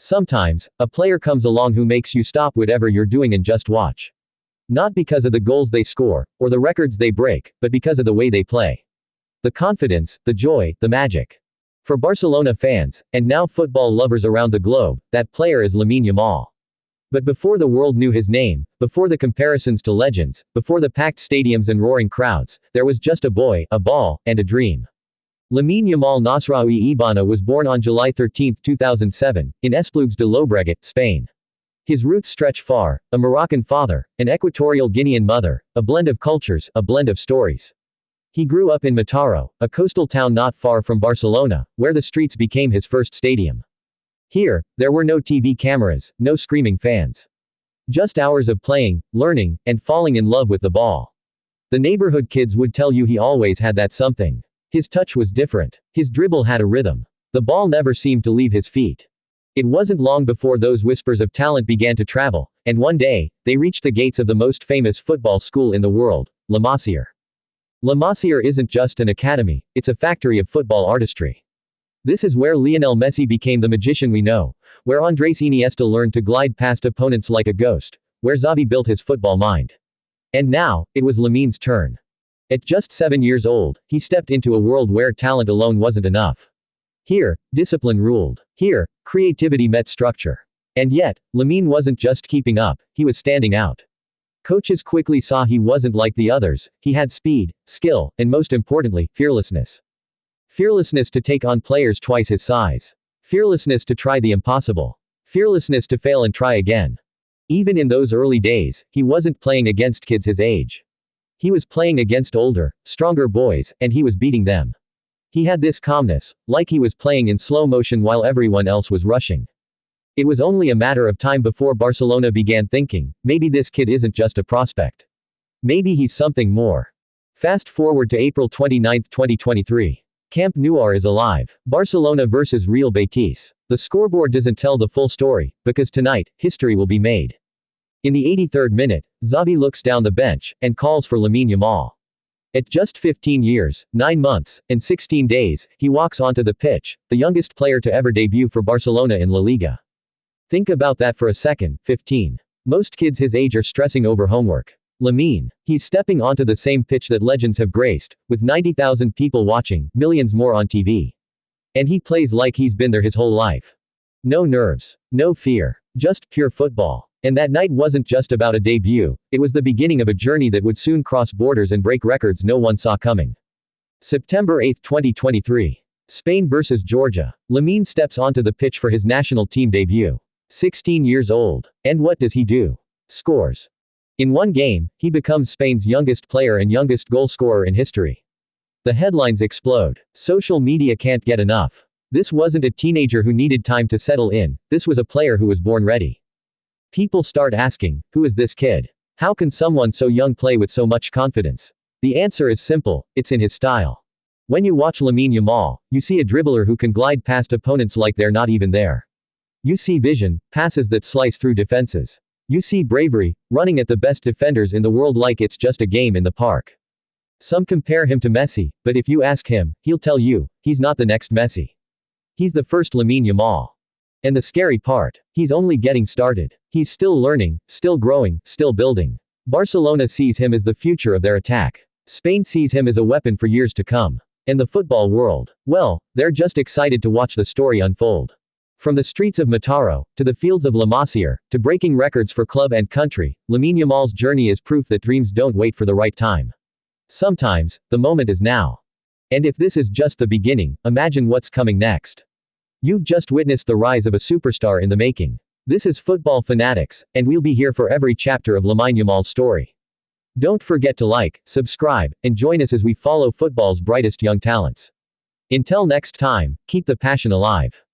Sometimes, a player comes along who makes you stop whatever you're doing and just watch. Not because of the goals they score, or the records they break, but because of the way they play. The confidence, the joy, the magic. For Barcelona fans, and now football lovers around the globe, that player is Lamine Yamal. But before the world knew his name, before the comparisons to legends, before the packed stadiums and roaring crowds, there was just a boy, a ball, and a dream. Lamine Yamal Nasraoui Ibana was born on July 13, 2007, in Esplugues de Llobregat, Spain. His roots stretch far: a Moroccan father, an Equatorial Guinean mother, a blend of cultures, a blend of stories. He grew up in Mataró, a coastal town not far from Barcelona, where the streets became his first stadium. Here, there were no TV cameras, no screaming fans. Just hours of playing, learning, and falling in love with the ball. The neighborhood kids would tell you he always had that something. His touch was different. His dribble had a rhythm. The ball never seemed to leave his feet. It wasn't long before those whispers of talent began to travel, and one day, they reached the gates of the most famous football school in the world, La Masia. La Masia isn't just an academy, it's a factory of football artistry. This is where Lionel Messi became the magician we know, where Andres Iniesta learned to glide past opponents like a ghost, where Xavi built his football mind. And now, it was Lamine's turn. At just 7 years old, he stepped into a world where talent alone wasn't enough. Here, discipline ruled. Here, creativity met structure. And yet, Lamine wasn't just keeping up, he was standing out. Coaches quickly saw he wasn't like the others. He had speed, skill, and most importantly, fearlessness. Fearlessness to take on players twice his size. Fearlessness to try the impossible. Fearlessness to fail and try again. Even in those early days, he wasn't playing against kids his age. He was playing against older, stronger boys, and he was beating them. He had this calmness, like he was playing in slow motion while everyone else was rushing. It was only a matter of time before Barcelona began thinking, maybe this kid isn't just a prospect. Maybe he's something more. Fast forward to April 29, 2023. Camp Nou is alive. Barcelona versus Real Betis. The scoreboard doesn't tell the full story, because tonight, history will be made. In the 83rd minute, Xavi looks down the bench, and calls for Lamine Yamal. At just 15 years, 9 months, and 16 days, he walks onto the pitch, the youngest player to ever debut for Barcelona in La Liga. Think about that for a second, 15. Most kids his age are stressing over homework. Lamine, he's stepping onto the same pitch that legends have graced, with 90,000 people watching, millions more on TV. And he plays like he's been there his whole life. No nerves. No fear. Just pure football. And that night wasn't just about a debut, it was the beginning of a journey that would soon cross borders and break records no one saw coming. September 8, 2023. Spain vs Georgia. Lamine steps onto the pitch for his national team debut. 16 years old. And what does he do? Scores. In one game, he becomes Spain's youngest player and youngest goal scorer in history. The headlines explode. Social media can't get enough. This wasn't a teenager who needed time to settle in, this was a player who was born ready. People start asking, who is this kid? How can someone so young play with so much confidence? The answer is simple, it's in his style. When you watch Lamine Yamal, you see a dribbler who can glide past opponents like they're not even there. You see vision, passes that slice through defenses. You see bravery, running at the best defenders in the world like it's just a game in the park. Some compare him to Messi, but if you ask him, he'll tell you, he's not the next Messi. He's the first Lamine Yamal. And the scary part, he's only getting started. He's still learning, still growing, still building. Barcelona sees him as the future of their attack. Spain sees him as a weapon for years to come. And the football world, well, they're just excited to watch the story unfold. From the streets of Mataró, to the fields of La Masia, to breaking records for club and country, Lamine Yamal's journey is proof that dreams don't wait for the right time. Sometimes, the moment is now. And if this is just the beginning, imagine what's coming next. You've just witnessed the rise of a superstar in the making. This is Football Fanatics, and we'll be here for every chapter of Lamine Yamal's story. Don't forget to like, subscribe, and join us as we follow football's brightest young talents. Until next time, keep the passion alive.